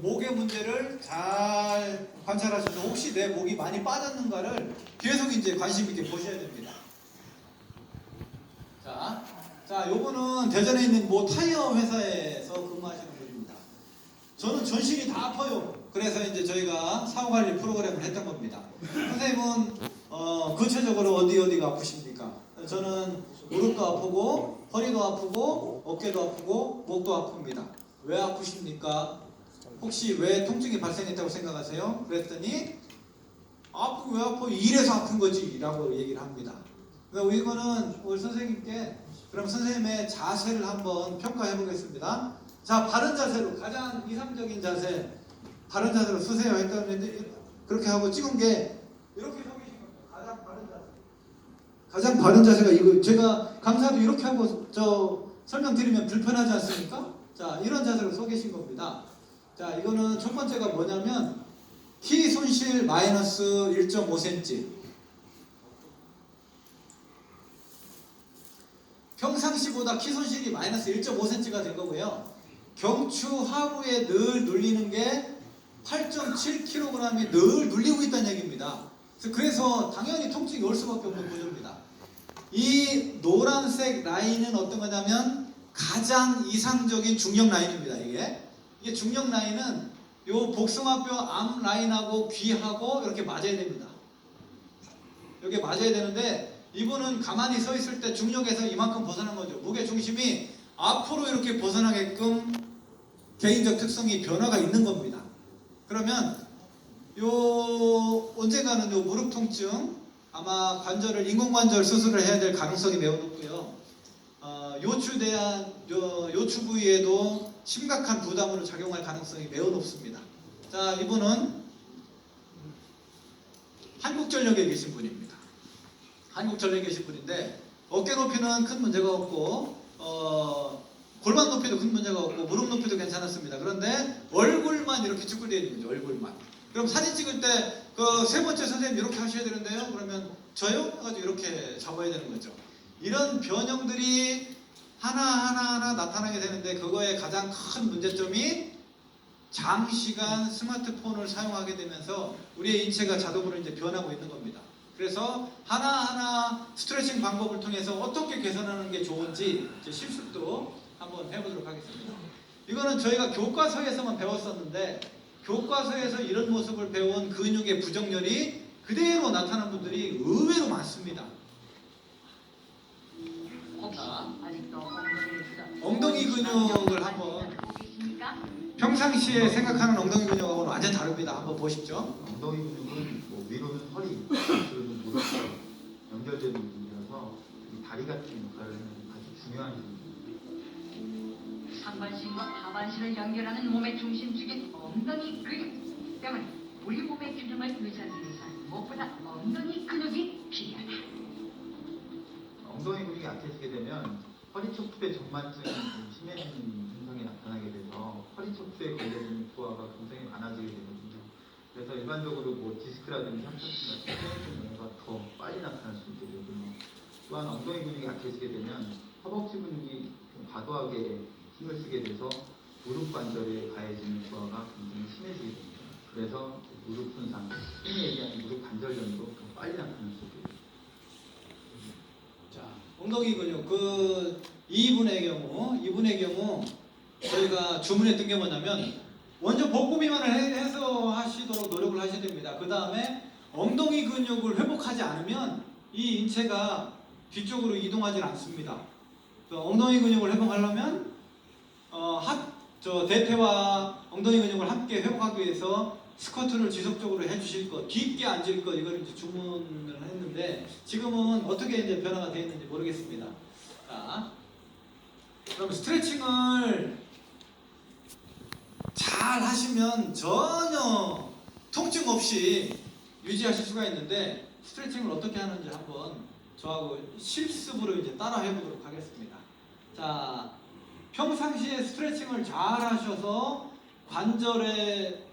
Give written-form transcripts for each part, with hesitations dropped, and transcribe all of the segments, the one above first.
목의 문제를 잘 관찰하셔서 혹시 내 목이 많이 빠졌는가를 계속 이제 관심 있게 보셔야 됩니다. 자, 요거는 대전에 있는 뭐 타이어 회사에서 근무하시는 분입니다. 저는 전신이 다 아파요. 그래서 이제 저희가 사후관리 프로그램을 했던 겁니다. 선생님은 구체적으로 어디가 아프십니까? 저는 무릎도 아프고 허리도 아프고 어깨도 아프고 목도 아픕니다. 왜 아프십니까? 혹시 왜 통증이 발생했다고 생각하세요? 그랬더니 아프고 왜 아파? 이래서 아픈 거지 라고 얘기를 합니다. 그러니까 이거는 우리 선생님께 그럼 선생님의 자세를 한번 평가해 보겠습니다. 자, 바른 자세로 가장 이상적인 자세 바른 자세로 쓰세요 했다는데 그렇게 하고 찍은 게 이렇게 서 계신 겁니다. 가장 바른 자세. 가장 바른 자세가 이거 제가 강사도 이렇게 하고 설명드리면 불편하지 않습니까? 자, 이런 자세로 서 계신 겁니다. 자, 이거는 첫 번째가 뭐냐면 키 손실 마이너스 1.5cm. 평상시보다 키 손실이 마이너스 1.5cm가 된 거고요. 경추 하부에 늘 눌리는 게 8.7kg이 늘 눌리고 있다는 얘기입니다. 그래서 당연히 통증이 올 수밖에 없는 구조입니다. 이 노란색 라인은 어떤 거냐면 가장 이상적인 중력 라인입니다. 이게 중력 라인은 요 복숭아뼈 앞 라인하고 귀하고 이렇게 맞아야 됩니다. 여기 맞아야 되는데 이분은 가만히 서 있을 때 중력에서 이만큼 벗어난 거죠. 무게 중심이 앞으로 이렇게 벗어나게끔 개인적 특성이 변화가 있는 겁니다. 그러면 언젠가는 무릎 통증 아마 관절을 인공관절 수술을 해야 될 가능성이 매우 높고요. 요추 부위에도 심각한 부담으로 작용할 가능성이 매우 높습니다. 자, 이분은 한국전력에 계신 분입니다. 한국전력에 계신 분인데 어깨 높이는 큰 문제가 없고 골반 높이도 큰 문제가 없고 무릎 높이도 괜찮았습니다. 그런데 얼굴만 이렇게 쭈그려 있는 거죠. 얼굴만. 그럼 사진 찍을 때 그 세 번째 선생님 이렇게 하셔야 되는데요. 그러면 저요? 해가지고 이렇게 잡아야 되는 거죠. 이런 변형들이 하나하나 나타나게 되는데 그거의 가장 큰 문제점이 장시간 스마트폰을 사용하게 되면서 우리의 인체가 자동으로 이제 변하고 있는 겁니다. 그래서 하나하나 스트레칭 방법을 통해서 어떻게 개선하는 게 좋은지 실습도 한번 해보도록 하겠습니다. 이거는 저희가 교과서에서만 배웠었는데 교과서에서 이런 모습을 배운 근육의 부정렬이 그대로 나타난 분들이 의외로 많습니다. 엉덩이 근육을 한번 평상시에 생각하는 엉덩이 근육하고는 완전 다릅니다. 한번 보십시오. 엉덩이 근육은 위로는 허리, 밑으로는 무릎과 연결되는 부분이라서 이 다리 같은 역할을 하는 아주 중요한 부분입니다. 상반신과 하반신을 연결하는 몸의 중심축인 엉덩이 근육 때문에 우리 몸의 균형을 유지하기 위해서 무엇보다 엉덩이 근육이 필요하다. 엉덩이 근육이 약해지게 되면 허리 척추의 전만증이 심해지는 증상이 나타나게 돼서 허리 척추에 걸려있는 부하가 굉장히 많아지게 되거든요. 그래서 일반적으로 디스크라든지 협착증 같은 생리적 변화가 더 빨리 나타날 수 있게 되거든요. 또한 엉덩이 근육이 약해지게 되면 허벅지 근육이 좀 과도하게 힘을 쓰게 돼서 무릎 관절에 가해지는 부하가 굉장히 심해지게 됩니다. 그래서 무릎 손상, 흔히 얘기하는 무릎 관절염도 더 빨리 나타날 수 있게 됩니다. 자, 엉덩이 근육 이분의 경우 저희가 주문했던 게 뭐냐면 먼저 복부 비만을 해서 하시도록 노력을 하셔야 됩니다. 그 다음에 엉덩이 근육을 회복하지 않으면 이 인체가 뒤쪽으로 이동하지 않습니다. 엉덩이 근육을 회복하려면 대퇴와 엉덩이 근육을 함께 회복하기 위해서 스쿼트를 지속적으로 해주실 것, 깊게 앉을 것 이걸 이제 주문을 했는데 지금은 어떻게 이제 변화가 되어 있는지 모르겠습니다. 자, 그럼 스트레칭을 잘 하시면 전혀 통증 없이 유지하실 수가 있는데 스트레칭을 어떻게 하는지 한번 저하고 실습으로 이제 따라 해보도록 하겠습니다. 자, 평상시에 스트레칭을 잘 하셔서 관절의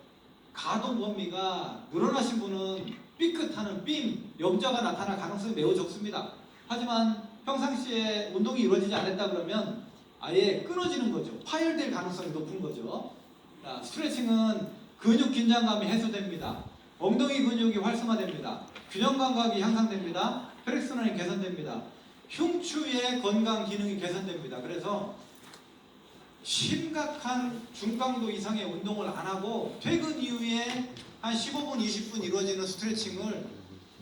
가동 범위가 늘어나신 분은 삐끗하는 삔, 염좌가 나타날 가능성이 매우 적습니다. 하지만 평상시에 운동이 이루어지지 않았다 그러면 아예 끊어지는 거죠. 파열될 가능성이 높은 거죠. 자, 스트레칭은 근육 긴장감이 해소됩니다. 엉덩이 근육이 활성화됩니다. 균형 감각이 향상됩니다. 혈액순환이 개선됩니다. 흉추의 건강 기능이 개선됩니다. 그래서 심각한 중강도 이상의 운동을 안 하고 퇴근 이후에 한 15분, 20분 이루어지는 스트레칭을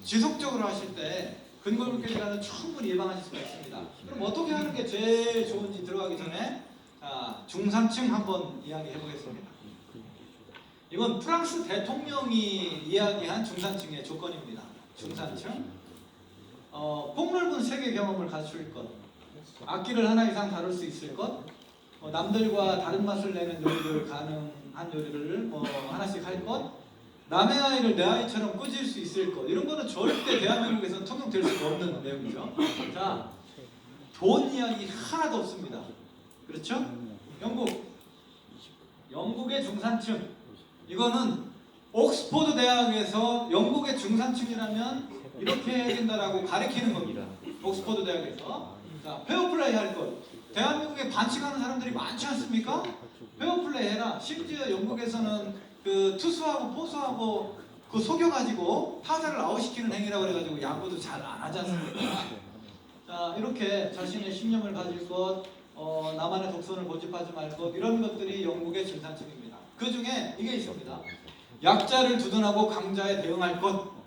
지속적으로 하실 때 근골격계질환은 충분히 예방하실 수가 있습니다. 그럼 어떻게 하는 게 제일 좋은지 들어가기 전에 중산층 한번 이야기해 보겠습니다. 이건 프랑스 대통령이 이야기한 중산층의 조건입니다. 중산층. 폭넓은 세계 경험을 갖출 것, 악기를 하나 이상 다룰 수 있을 것, 남들과 다른 맛을 내는 요리를 가능한 요리를 하나씩 할 것, 남의 아이를 내 아이처럼 꾸질 수 있을 것, 이런 거는 절대 대한민국에서는 통용될 수가 없는 내용이죠. 자, 돈 이야기 하나도 없습니다. 그렇죠? 영국의 중산층, 이거는 옥스퍼드 대학에서 영국의 중산층이라면 이렇게 해야 된다라고 가르치는 겁니다. 옥스퍼드 대학에서. 자, 페어플레이 할 것. 대한민국에 반칙하는 사람들이 많지 않습니까? 페어플레이 해라. 심지어 영국에서는 그 투수하고 포수하고 그 속여가지고 타자를 아웃시키는 행위라고 그래가지고 야구도 잘 안 하지 않습니까? 자, 이렇게 자신의 신념을 가질 것, 나만의 독선을 고집하지 말 것, 이런 것들이 영국의 중산층입니다. 그 중에 이게 있습니다. 약자를 두둔하고 강자에 대응할 것.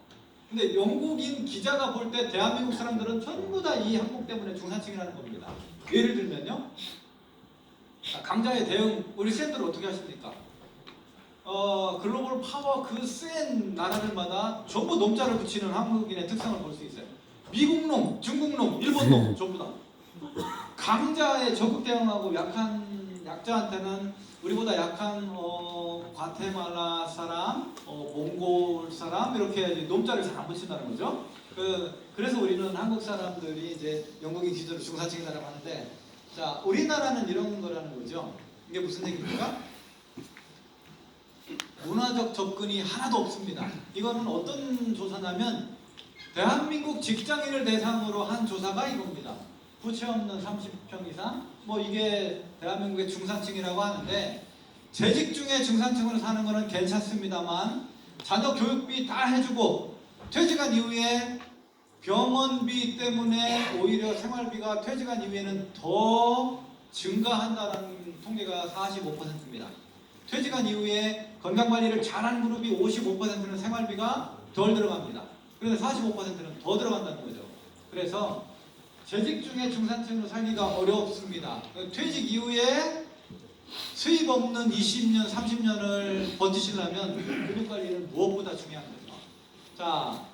근데 영국인 기자가 볼 때 대한민국 사람들은 전부 다 이 항목 때문에 중산층이라는 겁니다. 예를 들면요, 강자의 대응, 우리 샌들 어떻게 하십니까? 글로벌 파워 그 센 나라들마다 전부 놈자를 붙이는 한국인의 특성을 볼 수 있어요. 미국 놈, 중국 놈, 일본 놈 전부 다. 강자에 적극 대응하고 약자한테는 우리보다 약한 과테말라 사람, 몽골 사람 이렇게 놈자를 잘 안 붙인다는 거죠. 그래서 우리는 한국 사람들이 이제 영국인 기준으로 중산층이라고 하는데, 자, 우리나라는 이런 거라는 거죠. 이게 무슨 얘기입니까? 문화적 접근이 하나도 없습니다. 이거는 어떤 조사냐면 대한민국 직장인을 대상으로 한 조사가 이겁니다. 부채 없는 30평 이상, 이게 대한민국의 중산층이라고 하는데, 재직 중에 중산층으로 사는 거는 괜찮습니다만 자녀 교육비 다 해주고 퇴직한 이후에 병원비 때문에 오히려 생활비가 퇴직한 이후에는 더 증가한다는 통계가 45%입니다. 퇴직한 이후에 건강관리를 잘하는 그룹이 55%는 생활비가 덜 들어갑니다. 그래서 45%는 더 들어간다는 거죠. 그래서 재직 중에 중산층으로 살기가 어렵습니다. 퇴직 이후에 수입 없는 20년, 30년을 버티시려면 근육관리는 무엇보다 중요한 거죠. 자,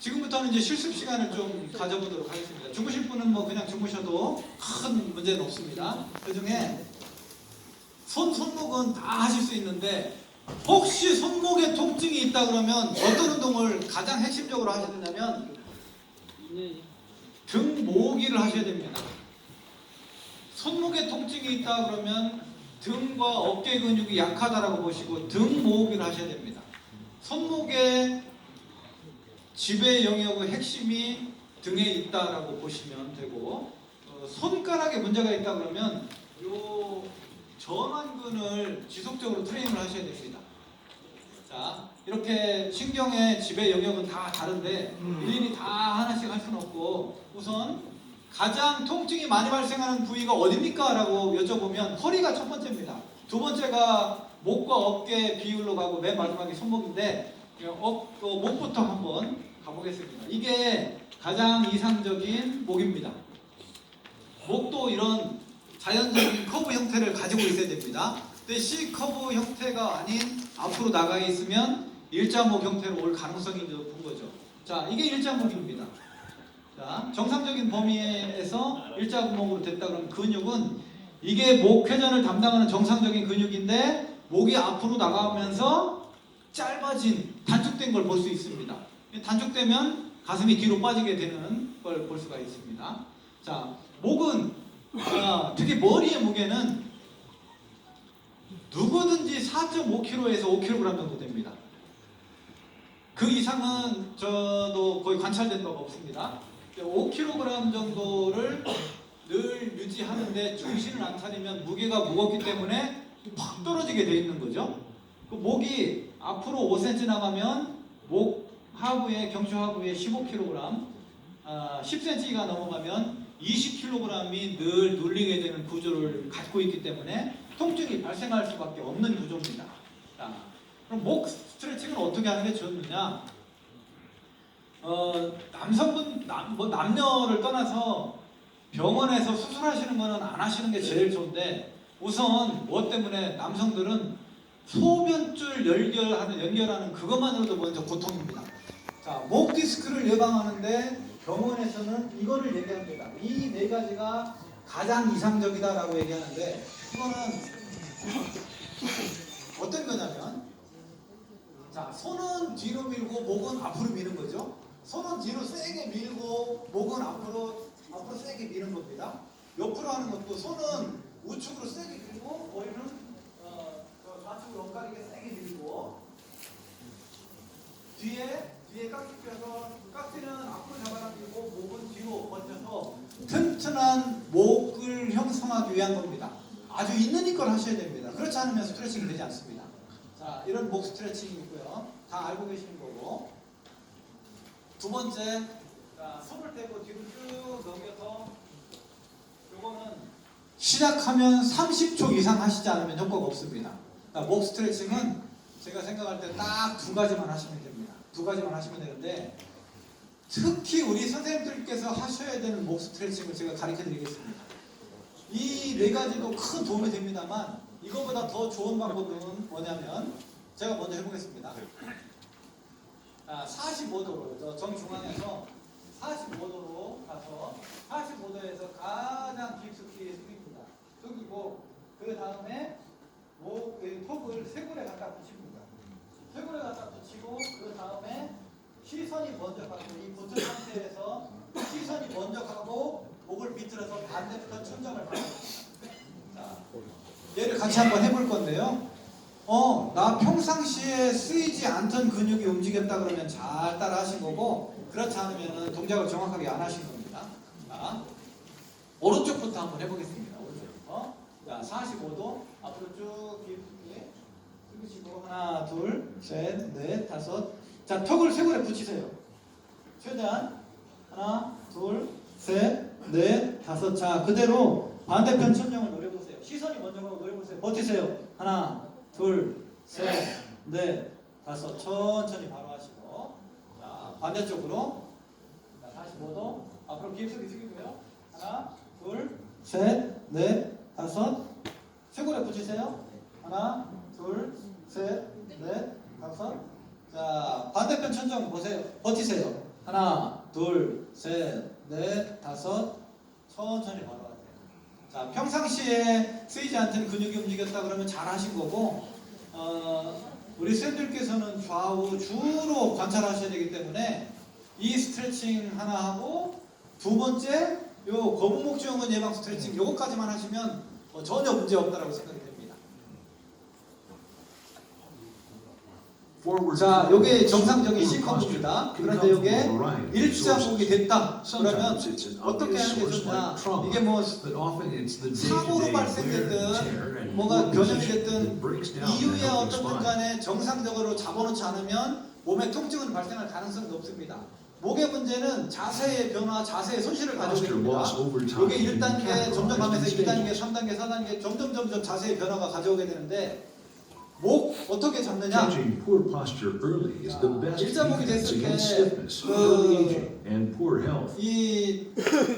지금부터는 이제 실습 시간을 좀 가져보도록 하겠습니다. 주무실 분은 그냥 주무셔도 큰 문제는 없습니다. 그 중에 손목은 다 하실 수 있는데, 혹시 손목에 통증이 있다 그러면 어떤 운동을 가장 핵심적으로 하셔야 되냐면 등 모으기를 하셔야 됩니다. 손목에 통증이 있다 그러면 등과 어깨 근육이 약하다라고 보시고 등 모으기를 하셔야 됩니다. 손목의 지배 영역의 핵심이 등에 있다라고 보시면 되고, 손가락에 문제가 있다 그러면 요 전완근을 지속적으로 트레이닝을 하셔야 됩니다. 자, 이렇게 신경의 지배 영역은 다 다른데 일일이 다 하나씩 할 수는 없고, 우선 가장 통증이 많이 발생하는 부위가 어디입니까? 라고 여쭤보면 허리가 첫 번째입니다. 두 번째가 목과 어깨 비율로 가고 맨 마지막에 손목인데, 목부터 한번 가보겠습니다. 이게 가장 이상적인 목입니다. 목도 이런 자연적인 커브 형태를 가지고 있어야 됩니다. 근데 C 커브 형태가 아닌 앞으로 나가 있으면 일자목 형태로 올 가능성이 높은 거죠. 자, 이게 일자목입니다. 자, 정상적인 범위에서 일자구멍으로 됐다 그러면 근육은 이게 목 회전을 담당하는 정상적인 근육인데 목이 앞으로 나가면서 짧아진 단축된 걸 볼 수 있습니다. 단축되면 가슴이 뒤로 빠지게 되는 걸 볼 수가 있습니다. 자, 목은 특히 머리의 무게는 누구든지 4.5kg에서 5kg 정도 됩니다. 그 이상은 저도 거의 관찰된 바가 없습니다. 5kg 정도를 늘 유지하는데 정신을 안 차리면 무게가 무겁기 때문에 팍 떨어지게 돼 있는 거죠. 그 목이 앞으로 5cm 나가면 목 하부에 경추 하부에 15kg, 10cm가 넘어가면 20kg이 늘 눌리게 되는 구조를 갖고 있기 때문에 통증이 발생할 수밖에 없는 구조입니다. 자, 그럼 목 스트레칭은 어떻게 하는 게 좋느냐? 남성분, 남녀를 떠나서 병원에서 수술하시는 거는 안 하시는 게 제일 좋은데, 우선 뭐 때문에 남성들은 소변줄 연결하는 그것만으로도 먼저 고통입니다. 자, 목 디스크를 예방하는데 병원에서는 이거를 얘기합니다. 이 네 가지가 가장 이상적이다라고 얘기하는데, 이거는 어떤 거냐면, 자, 손은 뒤로 밀고 목은 앞으로 미는 거죠. 손은 뒤로 세게 밀고 목은 앞으로 세게 미는 겁니다. 옆으로 하는 것도 손은 우측으로 세게 밀고 머리는 좌측으로 엇갈리게 세게 밀고, 뒤에 깍지 펴서 깍지는 앞으로 잡아당기고 목은 뒤로 번져서 튼튼한 목을 형성하기 위한 겁니다. 아주 있는 힘걸 하셔야 됩니다. 그렇지 않으면 스트레칭이 되지 않습니다. 자, 이런 목 스트레칭이 있고요. 다 알고 계시는 거고. 두 번째, 자, 손을 떼고 뒤로 쭉 넘겨서, 요거는 시작하면 30초 이상 하시지 않으면 효과가 없습니다. 그러니까 목 스트레칭은 제가 생각할 때 딱 두 가지만 하시면 됩니다. 두 가지만 하시면 되는데, 특히 우리 선생님들께서 하셔야 되는 목 스트레칭을 제가 가르쳐 드리겠습니다. 이 네 가지도 큰 도움이 됩니다만, 이거보다 더 좋은 방법은 뭐냐면, 제가 먼저 해보겠습니다. 45도로, 정중앙에서 45도로 가서 45도에서 가장 깊숙이 숙입니다. 숙이고, 그 다음에 턱을 쇄골에 갖다 붙입니다. 쇄골에 갖다 붙이고, 그 다음에 시선이 먼저 가고, 이 붙은 상태에서 시선이 먼저 가고, 목을 비틀어서 반대편 천장을 바라봅니다. 자, 얘를 같이 한번 해볼 건데요. 나 평상시에 쓰이지 않던 근육이 움직였다 그러면 잘 따라 하신 거고, 그렇지 않으면 동작을 정확하게 안 하신 겁니다. 자, 오른쪽부터 한번 해보겠습니다. 오른쪽부터. 자, 45도 앞으로 쭉 깊게 숙이시고, 하나, 둘, 셋, 넷, 다섯. 자, 턱을 쇄골에 붙이세요. 최대한. 하나, 둘, 셋, 넷, 다섯. 자, 그대로 반대편 천장을 노려보세요. 시선이 먼저 가고 노려보세요. 버티세요. 하나, 둘, 셋, 넷, 다섯. 천천히 바로 하시고. 자, 반대쪽으로. 자, 45도. 앞으로 깊숙이 숙이고요. 하나, 둘, 셋, 넷, 다섯. 쇄골에 붙이세요. 하나, 둘, 셋, 넷, 다섯. 자, 반대편 천장 보세요. 버티세요. 하나, 둘, 셋, 넷, 다섯. 천천히 바로 하세요. 자, 평상시에 쓰이지 않던 근육이 움직였다 그러면 잘 하신 거고, 우리 쌤들께서는 좌우 주로 관찰하셔야 되기 때문에 이 스트레칭 하나 하고, 두 번째 요 거북목증후군 예방 스트레칭 요거까지만 하시면 전혀 문제 없다라고 생각이 됩니다. 자, 요게 정상적인 C컵입니다. 그런데 요게 일자목이 됐다 그러면 어떻게 하는 게 좋냐, 이게 뭐 사고로 발생됐든 뭐가 변형이 됐든 이유에 어떻든 간에 정상적으로 잡아놓지 않으면 몸에 통증은 발생할 가능성이 높습니다. 목의 문제는 자세의 변화, 자세의 손실을 가져오게 됩니다. 이게 1단계 점점 가면서 2단계, 3단계, 4단계 점점 자세의 변화가 가져오게 되는데, 목 어떻게 잡느냐? 일자목이 됐을 때 이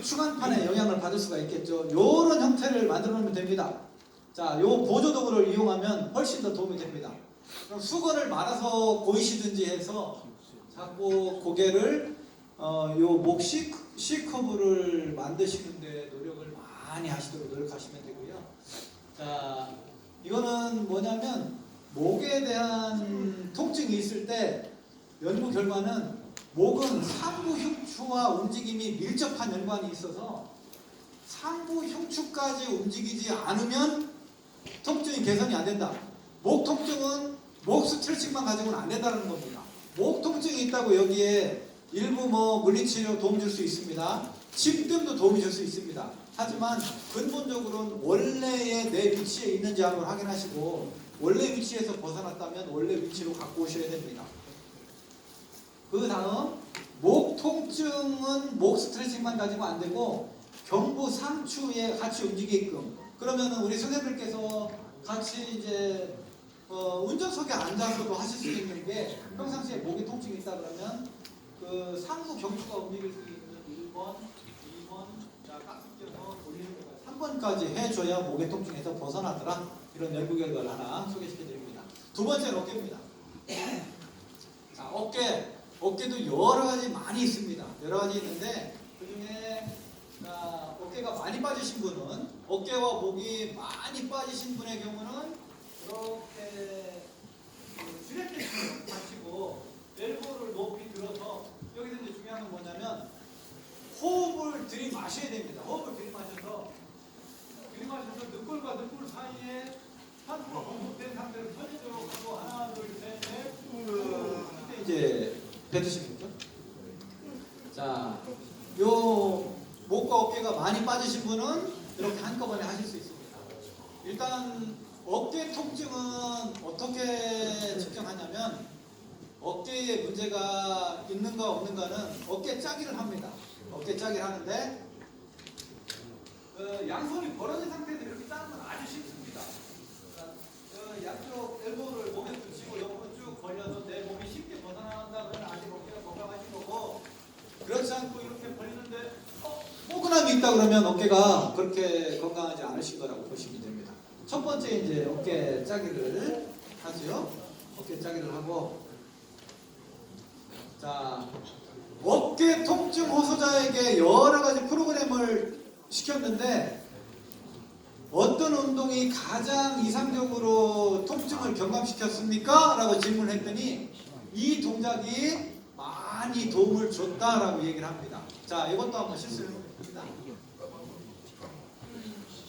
추간판에 영향을 받을 수가 있겠죠. 이런 형태를 만들어 놓으면 됩니다. 자, 요 보조도구를 이용하면 훨씬 더 도움이 됩니다. 그럼 수건을 말아서 보이시든지 해서 자꾸 고개를 요 목 C커브를 만드시는데 노력을 많이 하시도록 노력하시면 되고요. 자, 이거는 뭐냐면 목에 대한 통증이 있을 때 연구 결과는 목은 상부 흉추와 움직임이 밀접한 연관이 있어서 상부 흉추까지 움직이지 않으면 통증이 개선이 안 된다. 목 통증은 목 스트레칭만 가지고는 안 된다는 겁니다. 목 통증이 있다고 여기에 일부 물리치료 도움 줄 수 있습니다. 침등도 도움이 줄 수 있습니다. 하지만 근본적으로는 원래의 내 위치에 있는지 한번 확인하시고 원래 위치에서 벗어났다면 원래 위치로 갖고 오셔야 됩니다. 그 다음 목 통증은 목 스트레칭만 가지고 안 되고 경부 상추에 같이 움직이게끔. 그러면은 우리 선생님들께서 같이 이제 운전석에 앉아서도 하실 수 있는 게 평상시에 목에 통증이 있다 그러면 그 상부 경추가 움직일 수 있는 1번, 2번, 자 깍지 껴서 올리는 거가 3번까지 해줘야 목의 통증에서 벗어나더라. 이런 연구 결과를 하나 소개시켜 드립니다. 두 번째는 어깨입니다. 자 어깨도 여러 가지 많이 있습니다. 여러 가지 있는데 그 중에 어깨가 많이 빠지신 분은 어깨와 목이 많이 빠지신 분의 경우는 이렇게 쥐레테스를 받치고 엘보를 높이 들어서 여기서 이제 중요한 건 뭐냐면 호흡을 들이마셔야 됩니다. 호흡을 들이마셔서 늑골과 늑골 사이에 산소가 공급된 상태로 펴지도록 하고 하나 둘셋넷 이때 이제 뱉으시겠죠? 자, 요 목과 어깨가 많이 빠지신 분은 이렇게 한꺼번에 하실 수 있습니다. 일단 어깨 통증은 어떻게 측정하냐면 어깨에 문제가 있는가 없는가는 어깨 짜기를 합니다. 어깨 짜기를 하는데 양손이 벌어진 상태에서 이렇게 짜는 건 아주 쉽습니다. 양쪽 엘보를 몸에 붙이고 옆으로 쭉 벌려서 내 몸이 쉽게 벗어나간다 그러면 아직 어깨가 건강하신 거고, 그렇지 않고 이렇게 벌리는데 뻐근함이 있다 그러면 어깨가 그렇게 건강하지 않으신 거라고 보시면 됩니다. 첫 번째 이제 어깨 짜기를 하죠. 어깨 짜기를 하고, 자 어깨 통증 호소자에게 여러 가지 프로그램을 시켰는데 어떤 운동이 가장 이상적으로 통증을 경감시켰습니까? 라고 질문을 했더니 이 동작이 많이 도움을 줬다라고 얘기를 합니다. 자, 이것도 한번 실수를 해봅니다.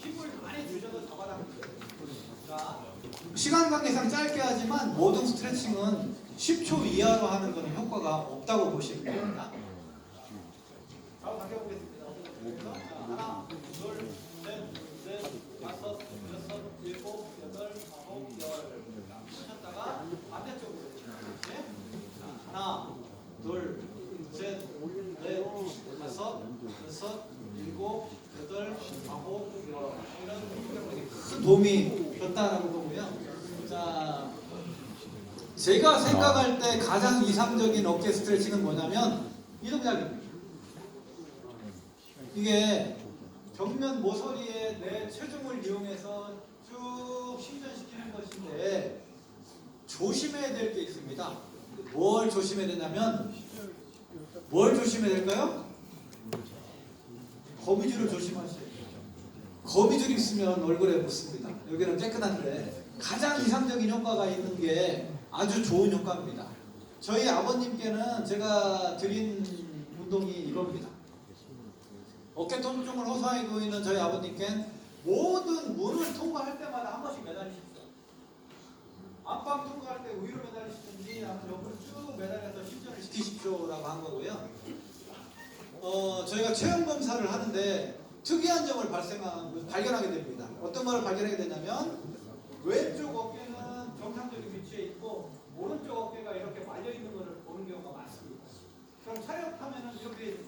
힘을 많이 주셔도 더 받아볼게요. 자, 시간 관계상 짧게 하지만 모든 스트레칭은 10초 이하로 하는 것은 효과가 없다고 보시면 됩니다. 자, 바꿔보겠습니다. 자, 하나, 둘, 셋, 넷, 다섯, 여섯, 일곱, 여덟, 아홉, 열. 하셨다가 반대쪽으로. 네? 자, 하나, 둘, 셋, 넷, 다섯, 여섯, 일곱, 여덟, 아홉, 열. 이런 큰 도움이 됐다라고 보고요. 자, 제가 생각할 때 가장 이상적인 어깨 스트레칭은 뭐냐면 이 동작입니다. 이게 벽면 모서리에 내 체중을 이용해서 쭉 신전시키는 것인데 조심해야 될 게 있습니다. 뭘 조심해야 되냐면 뭘 조심해야 될까요? 거미줄을 조심하셔야 돼요. 거미줄 있으면 얼굴에 묻습니다. 여기는 깨끗한데 가장 이상적인 효과가 있는 게 아주 좋은 효과입니다. 저희 아버님께는 제가 드린 운동이 이겁니다. 어깨 통증을 호소하고 있는 저희 아버님께는 모든 문을 통과할 때마다 한 번씩 매달리십시오. 안방 통과할 때 위로 매달리시든지 아니면 옆으로 쭉 매달려서 실전을 시키십시오라고 한 거고요. 저희가 체형 검사를 하는데 특이한 점을 발견하게 됩니다. 어떤 걸 발견하게 되냐면 왼쪽 어깨는 정상적인 위치에 있고 오른쪽 어깨가 이렇게 말려 있는 것을 보는 경우가 많습니다. 그럼 촬영하면은 이렇게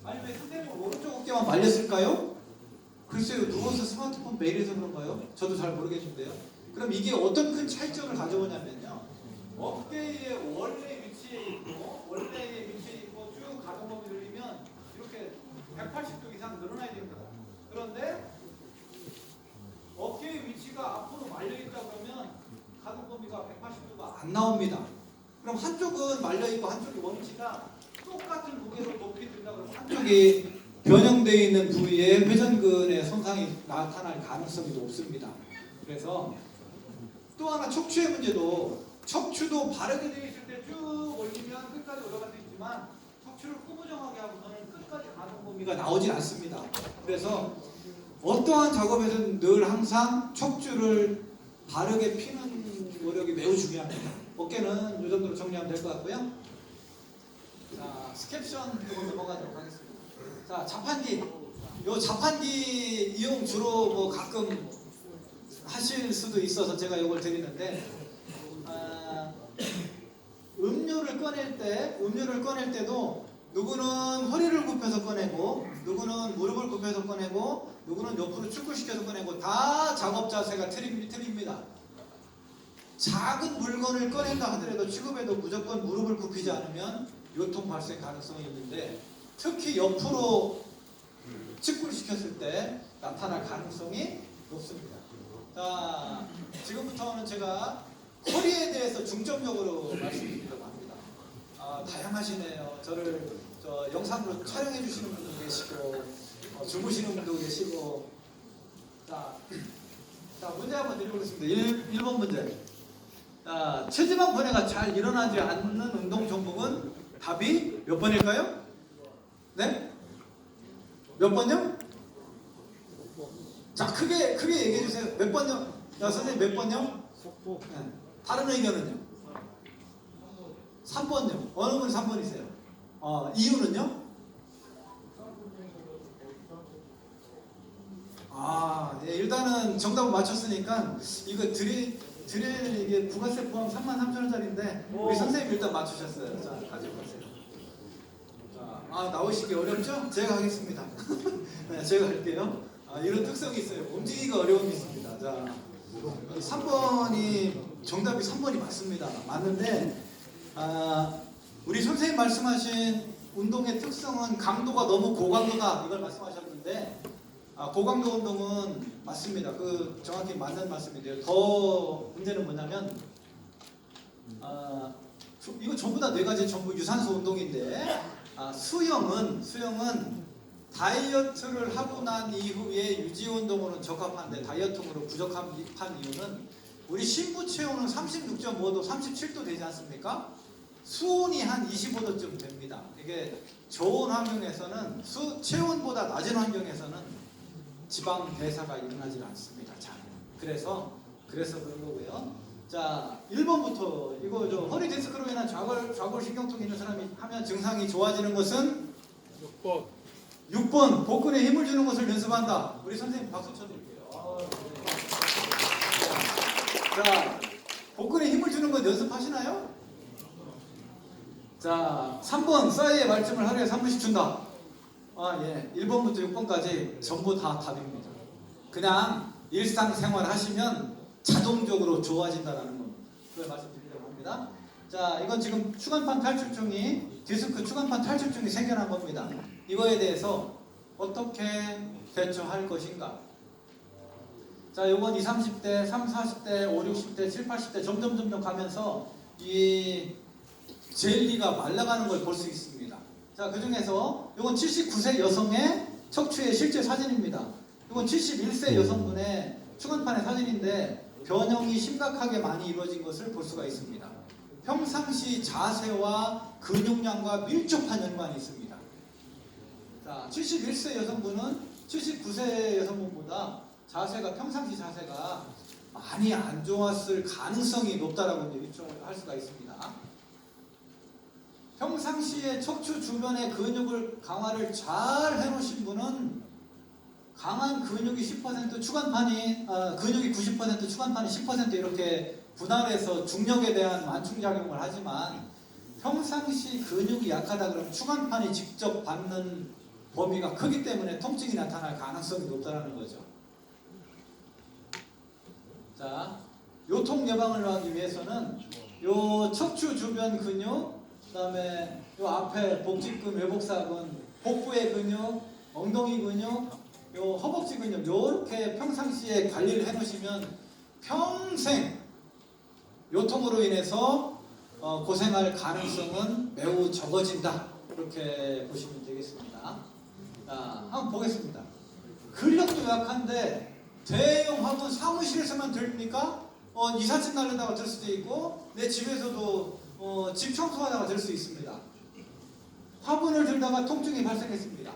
아니 왜 선생님은 오른쪽 어깨만 말렸을까요? 글쎄요, 누워서 스마트폰 매일 해서 그런가요? 저도 잘 모르겠는데요. 그럼 이게 어떤 큰 차이점을 가져오냐면요, 어깨의 원래 위치에 있고 쭉 가동범위 늘리면 이렇게 180도 이상 늘어나야 됩니다. 그런데 어깨의 위치가 앞으로 말려있다 그러면 가동 범위가 180도가 안 나옵니다. 그럼 한쪽은 말려있고 한쪽이 원위치가 똑같은 무게로 높이 든다 그러면 한쪽이 변형되어 있는 부위에 회전근의 손상이 나타날 가능성이 높습니다. 그래서 또 하나 척추의 문제도, 척추도 바르게 되어 있을 때 쭉 올리면 끝까지 올라갈 수 있지만 척추를 꾸부정하게 하고서는 끝까지 가동 범위가 나오질 않습니다. 그래서 어떠한 작업에서는 늘 항상 척추를 바르게 피는 노력이 매우 중요합니다. 어깨는 이 정도로 정리하면 될 것 같고요. 자, 스캡션 조금 넘어가도록 하겠습니다. 자, 자판기. 요 자판기 이용 주로 뭐 가끔 하실 수도 있어서 제가 이걸 드리는데, 음료를 꺼낼 때도 누구는 허리를 굽혀서 꺼내고, 누구는 무릎을 굽혀서 꺼내고, 누구는 옆으로 축구시켜서 꺼내고, 다 작업 자세가 틀립니다. 작은 물건을 꺼낸다 하더라도 취급에도 무조건 무릎을 굽히지 않으면 요통 발생 가능성이 있는데, 특히 옆으로 축구를 시켰을 때 나타날 가능성이 높습니다. 자, 지금부터는 제가 허리에 대해서 중점적으로 말씀드리려고 합니다. 다양하시네요. 저를 영상으로 촬영해 주시는 분도 계시고, 주무시는 분도 계시고. 자, 문제 한번 드려보겠습니다. 1번 문제. 체지방 분해가 잘 일어나지 않는 운동 종목은 답이 몇 번일까요? 네? 몇 번요? 자, 크게 얘기해 주세요. 몇 번요? 선생님 몇 번요? 네. 다른 의견은요? 3번요. 어느 분이 3번이세요? 이유는요? 예, 일단은 정답을 맞췄으니까 이거 드릴 이게 부가세 포함 33,000원짜리인데 우리 선생님 일단 맞추셨어요. 자, 가지고 가세요. 자, 나오시기 어렵죠? 제가 하겠습니다. 네, 제가 할게요. 이런 특성이 있어요. 움직이기가 어려움이 있습니다. 자, 3번이 정답이 3번이 맞습니다. 맞는데 우리 선생님 말씀하신 운동의 특성은 강도가 너무 고강도다 이걸 말씀하셨는데, 고강도 운동은 맞습니다. 그 정확히 맞는 말씀인데요. 더 문제는 뭐냐면 이거 전부 다 네 가지 전부 유산소 운동인데, 수영은 다이어트를 하고 난 이후에 유지 운동으로는 적합한데 다이어트로 부족한 이유는 우리 신부 체온은 36.5도, 37도 되지 않습니까? 수온이 한 25도쯤 됩니다. 이게 좋은 환경에서는 체온보다 낮은 환경에서는 지방 대사가 일어나지 않습니다. 자, 그래서 그런 거고요. 자, 1번부터 이거 허리 디스크로 인한 좌골 신경통이 있는 사람이 하면 증상이 좋아지는 것은 6번 복근에 힘을 주는 것을 연습한다. 우리 선생님 박수 쳐드릴게요. 자, 복근에 힘을 주는 것 연습하시나요? 자, 3번 싸이의 말씀을 하루에 3분씩 준다. 예, 1번부터 6번까지 전부 다 답입니다. 그냥 일상생활 하시면 자동적으로 좋아진다는 거, 그걸 말씀드리려고 합니다. 자, 이건 지금 추간판 탈출증이 디스크 추간판 탈출증이 생겨난 겁니다. 이거에 대해서 어떻게 대처할 것인가? 자, 요건 20, 30대, 30, 40대, 5, 60대, 7, 80대 점점 가면서 이 젤리가 말라가는 걸 볼 수 있습니다. 자, 그 중에서 이건 79세 여성의 척추의 실제 사진입니다. 이건 71세 여성분의 추간판의 사진인데 변형이 심각하게 많이 이루어진 것을 볼 수가 있습니다. 평상시 자세와 근육량과 밀접한 연관이 있습니다. 자, 71세 여성분은 79세 여성분보다 평상시 자세가 많이 안 좋았을 가능성이 높다라고 유추할 수가 있습니다. 평상시에 척추 주변의 근육을 강화를 잘 해놓으신 분은 강한 근육이 10%, 근육이 90%, 추간판이 10% 이렇게 분할해서 중력에 대한 완충작용을 하지만, 평상시 근육이 약하다 그러면 추간판이 직접 받는 범위가 크기 때문에 통증이 나타날 가능성이 높다는 거죠. 자, 요통 예방을 하기 위해서는 요 척추 주변 근육, 그 다음에 요 앞에 복직근, 외복사근, 복부의 근육, 엉덩이 근육, 요 허벅지 근육, 요렇게 평상시에 관리를 해 놓으시면 평생 요통으로 인해서 고생할 가능성은 매우 적어진다. 그렇게 보시면 되겠습니다. 자, 한번 보겠습니다. 근력도 약한데 대형 화분 사무실에서만 들립니까? 이삿짐 나르다가 들 수도 있고, 내 집에서도 집 청소하다가 들 수 있습니다. 화분을 들다가 통증이 발생했습니다.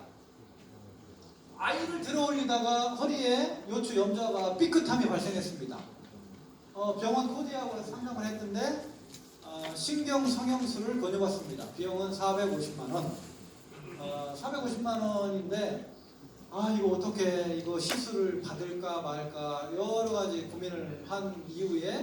아이를 들어 올리다가 허리에 요추 염좌가 삐끗함이 발생했습니다. 병원 코디하고 상담을 했는데 신경 성형술을 권유받습니다. 비용은 450만 원. 450만 원인데 아 이거 어떻게 이거 시술을 받을까 말까 여러 가지 고민을 한 이후에